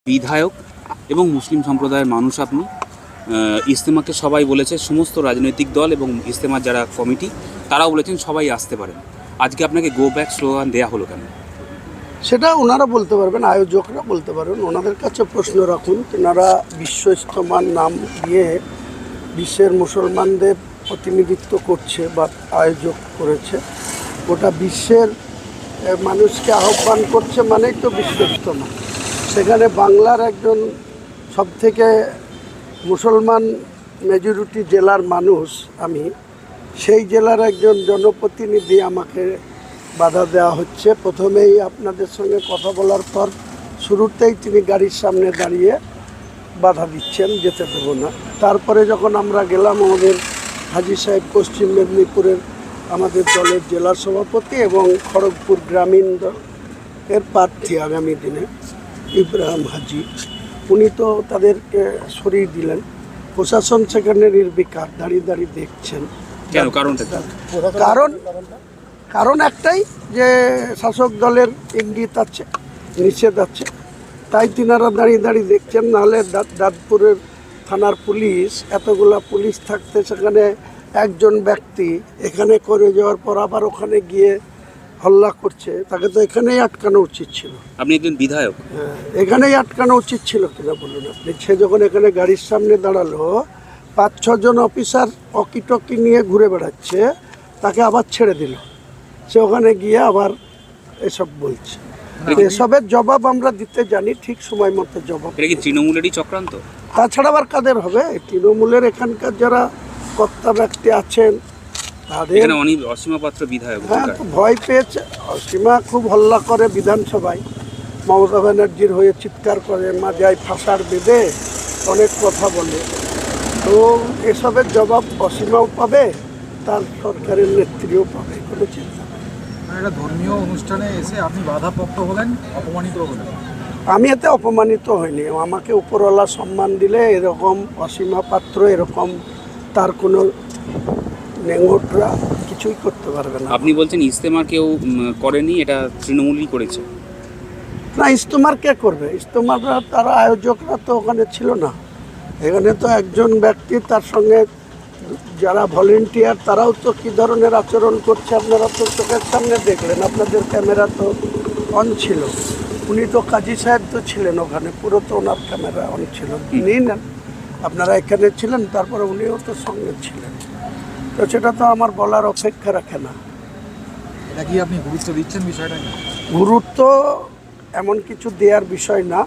বিধায়ক এবং মুসলিম সম্প্রদায়ের মানুষ আপনি। ইজতেমাকে সবাই বলেছে, সমস্ত রাজনৈতিক দল এবং ইজতেমার যারা কমিটি তারাও বলেছেন সবাই আসতে পারেন। আজকে আপনাকে গো ব্যাক স্লোগান দেওয়া হলো কেন? সেটা ওনারা বলতে পারবেন, আয়োজকরা বলতে পারবেন। ওনাদের কাছে প্রশ্ন রাখুন। ওনারা বিশ্ব ইজতেমার নাম দিয়ে বিশ্বের মুসলমানদের প্রতিনিধিত্ব করছে বা আয়োজক করেছে, গোটা বিশ্বের মানুষকে আহ্বান করছে, মানেই তো বিশ্ব ইজতেমা। সেখানে বাংলার একজন সবথেকে মুসলমান মেজরিটি জেলার মানুষ আমি, সেই জেলার একজন জনপ্রতিনিধি আমাকে বাধা দেওয়া হচ্ছে। প্রথমেই আপনাদের সঙ্গে কথা বলার পর শুরুতেই তিনি গাড়ির সামনে দাঁড়িয়ে বাধা দিচ্ছেন, যেতে দেবো না। তারপরে যখন আমরা গেলাম, আমাদের হাজী সাহেব পশ্চিম মেদিনীপুরের আমাদের দলের জেলা সভাপতি এবং খড়গপুর গ্রামীণ এর প্রার্থী আগামী দিনে ইব্রাহিম হাজি, উনি তো তাদেরকে সরিয়ে দিলেন। প্রশাসন সেখানে নির্বিকার দাঁড়িয়ে দাঁড়িয়ে দেখছেন। কারণ একটাই, যে শাসক দলের ইঙ্গিত আছে, নিষেধ আছে, তাই তিনারা দাঁড়িয়ে দাঁড়িয়ে দেখছেন। নাহলে দাঁতপুরের থানার পুলিশ, এতগুলা পুলিশ থাকতে সেখানে একজন ব্যক্তি এখানে করে যাওয়ার পর আবার ওখানে গিয়ে হল্লা করছে, তাকে তো এখানেই আটকানো উচিত ছিল। আপনি একজন বিধায়ক, হ্যাঁ, এখানেই আটকানো উচিত ছিল কিনা বলুন আপনি। সে যখন এখানে গাড়ির সামনে দাঁড়ালো, 5-6 জন অফিসার অকিটকি নিয়ে ঘুরে বেড়াচ্ছে, তাকে আবার ছেড়ে দিল। সে ওখানে গিয়ে আবার এসব বলছে। এসবের জবাব আমরা দিতে জানি, ঠিক সময় মতো জবাব। এটা কি তৃণমূলেরই চক্রান্ত? তাছাড়া আবার কাদের হবে? তৃণমূলের এখানকার যারা কর্তা ব্যক্তি আছেন তাদের। অসীমা পাত্র বিধায়ক, হ্যাঁ, তো ভয় পেয়েছে। অসীমা খুব হল্লা করে বিধানসভায়, মমতা ব্যানার্জির হয়ে চিৎকার করে, মাজায় ফাঁসার বেঁধে অনেক কথা বলে। তো এসবের জবাব অসীমাও পাবে, তার সরকারের নেত্রীও পাবে, কোনো চিন্তা নেই। একটা ধর্মীয় অনুষ্ঠানে এসে আপনি বাধাপ্রাপ্ত হলেন, অপমানিত হলেন। আমি এতে অপমানিত হইনি। আমাকে উপরওয়ালা সম্মান দিলে এরকম অসীমা পাত্র, এরকম তার কোনো নেংটরা কিছুই করতে পারবে না। আপনি বলছেন ইজতেমা কেউ করেনি, এটা তৃণমূলই করেছে? না, ইজতেমার কে করবে? ইজতেমাররা, তারা আয়োজকরা তো ওখানে ছিল না। এখানে তো একজন ব্যক্তি, তার সঙ্গে যারা ভলেন্টিয়ার, তারাও তো কী ধরনের আচরণ করছে আপনারা তো চোখের সামনে দেখলেন। আপনাদের ক্যামেরা তো অন ছিল। উনি তো কাজী সাহেব তো ছিলেন ওখানে, পুরো তো ওনার ক্যামেরা অন ছিল। নিন, আপনারা এখানে ছিলেন, তারপরে উনিও তো সঙ্গে ছিলেন। তো সেটা তো আমার বলার অপেক্ষা রাখে না। এটা কি আপনি গুরুত্ব দিচ্ছেন বিষয়টা? গুরুত্ব এমন কিছু দেওয়ার বিষয় না।